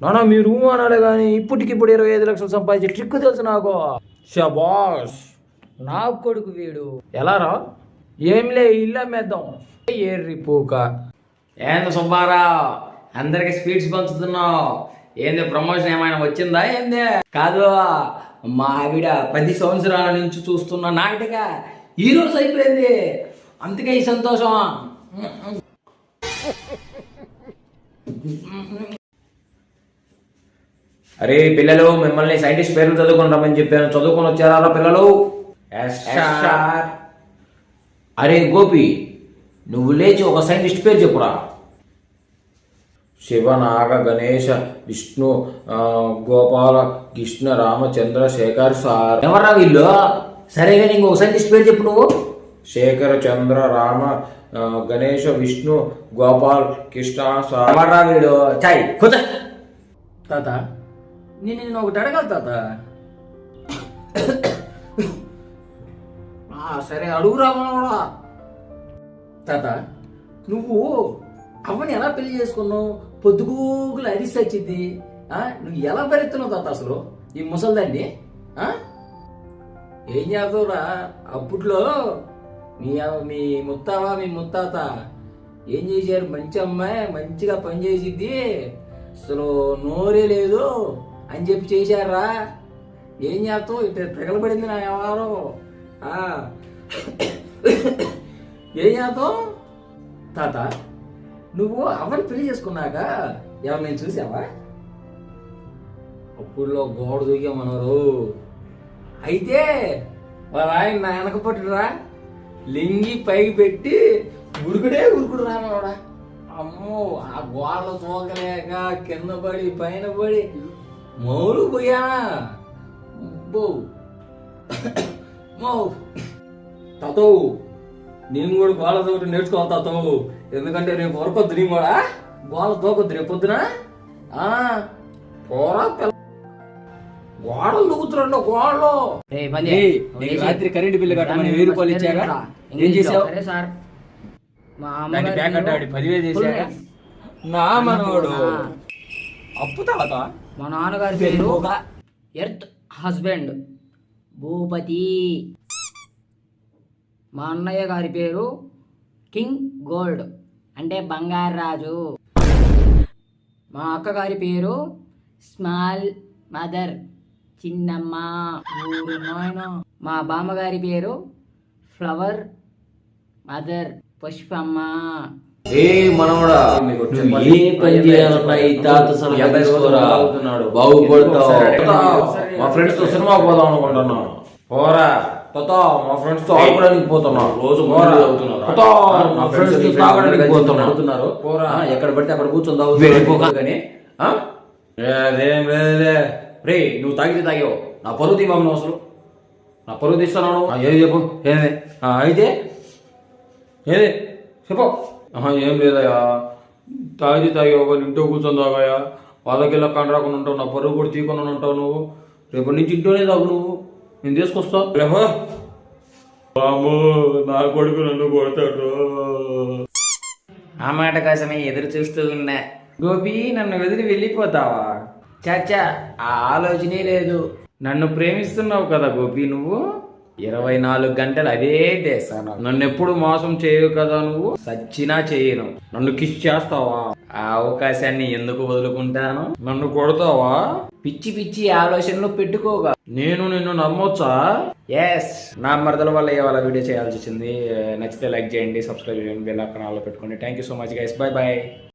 నానా మీరు అనాలే కానీ ఇప్పటికిప్పుడు 25 లక్షలు సంపాదించే ట్రిక్ తెలుసు నాకు. షబాష్, నా కొడుకు వీడు. ఎలా రా? ఏంలే ఇల్లు అమ్మేద్దాం. ఏర్రి పూక. ఏంది సుబ్బారావు, అందరికి స్వీట్స్ పంచుతున్నావు? ఏంది ప్రమోషన్ ఏమైనా వచ్చిందా ఏంది? కాదు, మా ఆవిడ 10 సంవత్సరాల నుంచి చూస్తున్న నాటిక ఈ రోజు అయిపోయింది, అందుకే ఈ సంతోషం. అరే పిల్లలు, మిమ్మల్ని సైంటిస్ట్ పేర్లు చదువుకొని రమ్మని చెప్పాను, చదువుకొని వచ్చారా పిల్లలు? అరే గోపి, నువ్వు లేచి ఒక సైంటిస్ట్ పేరు చెప్పురా. శివ, నాగ, గణేశ, విష్ణు, గోపాల, కృష్ణ, రామచంద్ర, శేఖర్, సార్. ఎవర్రా వీళ్ళు? సరేగా నీకు ఒక సైంటిస్ట్ పేరు చెప్పు నువ్వు. శేఖర, చంద్ర, రామ, గణేశ, విష్ణు, గోపాల్, కృష్ణ, సార్. ఎవర్రా వీడు? చాయ్ కూర్చో. తాత, నేను ఒకటి అడగాలి తాత. సరే అడుగురా మనోడా. తాత, నువ్వు అవ్వని ఎలా పెళ్లి చేసుకున్నావు? పొద్దుగూగులు అరిసి వచ్చింది. నువ్వు ఎలా భరిస్తున్నావు తాత అసలు ఈ ముసల్దాన్ని? ఏం చేస్తావురా? అప్పట్లో మీ ముత్తావా మీ ముత్తాత ఏం చేశారు? మంచి అమ్మాయి, మంచిగా పని చేసిద్ది, అసలు నోరే లేదు అని చెప్పి చేశారా? ఏం చేస్తావు? ఇట్లా తెగలబడింది నా వ్యవహారం. ఏం చేస్తావు తాత? నువ్వు అవ్వని పెళ్లి చేసుకున్నాక ఎవరు నేను చూసావా? అప్పుడులో గోడ దూకామన్నారు. అయితే వాళ్ళ ఆయన నా వెనక పట్టురా, లింగి పైకి పెట్టి ఉడుకుడే ఉరుకుడు రామనోడా. అమ్మో, ఆ గోడలు తోకలేక కింద పడి పైన పడి మౌలు పోయా. తాతో, నేను కూడా గోళ తోటి నేర్చుకోవాలి తాతో. ఎందుకంటే రేపు వరకొద్దు నీ కూడా గోళ తోకొద్దు రేపు పొద్దున. పోరా పిల్ల, గోడలు దూకుతురండి గోడలు. రాత్రి కరెంట్ బిల్లు కట్టమని 1000 రూపాయలు ఇచ్చాగా, ఏం చేసావు? సార్, మా దాన్ని బ్యాగ్ కట్టాడు 10,000 చేశాగా. నా మనోడు అప్పు తాత. మా నాన్నగారి పేరు ఎర్త్ హస్బెండ్ భూపతి. మా అన్నయ్య గారి పేరు కింగ్ గోల్డ్ అంటే బంగారు రాజు. మా అక్కగారి పేరు స్మాల్ మదర్ చిన్నమ్మ. మా బామ్మగారి పేరు ఫ్లవర్ మదర్ పుష్పమ్మ. ఏ మనవడా, ఏ పని చేయాలన్నా ఈ తాత బాగుపడతావు. మా ఫ్రెండ్స్ తో సినిమా పోదాం అనుకుంటున్నా. పోరా తో, మా ఫ్రెండ్స్ తో ఆడుకోవడానికి పోతున్నా. రోజు మా ఫ్రెండ్స్ తో తాగడానికి పోతున్నారు. పోరా, ఎక్కడ పడితే అక్కడ కూర్చొని కానీ అదేం లేదులే. రే, నువ్వు తాగితే తాగావు, నా పరువు తీవాము నువ్వు. అసలు నా పరువు తీస్తున్నాను. ఏది చెప్పు. ఏది అయితే ఏది చెప్పు. ఏం లేదయ్యా, తాగి ఒక ఇంట్లో కూర్చొని తాగాయా, వాళ్ళకి ఇలా కండ రాకుండా ఉంటావు, నా పరువు కూడా తీయకుండా ఉంటావు నువ్వు. రేపటి నుంచి ఇంట్లోనే తాగు నువ్వు, నేను తీసుకొస్తావు. రేపో నా కొడుకు నన్ను కొడతాడు. ఆ మాట కోసమే ఎదురు చూస్తూ ఉన్నా. గోపి, నన్ను వదిలి వెళ్ళిపోతావా? చాచా, ఆ ఆలోచనే లేదు. నన్ను ప్రేమిస్తున్నావు కదా గోపి నువ్వు. 24 గంటలు అదే చేస్తాను. నన్ను ఎప్పుడు మోసం చేయవు కదా నువ్వు. సచ్చినా చేయను. నన్ను కిస్ చేస్తావా? ఆ అవకాశాన్ని ఎందుకు వదులుకుంటాను? నన్ను కొడతావా? పిచ్చి పిచ్చి ఆలోచనలు పెట్టుకోగా. నేను నిన్ను నమ్మొచ్చా? ఎస్, నా మరదల వల్ల ఇవాళ వీడియో చేయాల్సి వచ్చింది. నచ్చితే లైక్ చేయండి, సబ్స్క్రైబ్ చేయండి, బెల్ ఐకాన్ ఆన్లో పెట్టుకోండి. Thank you so much guys, bye bye.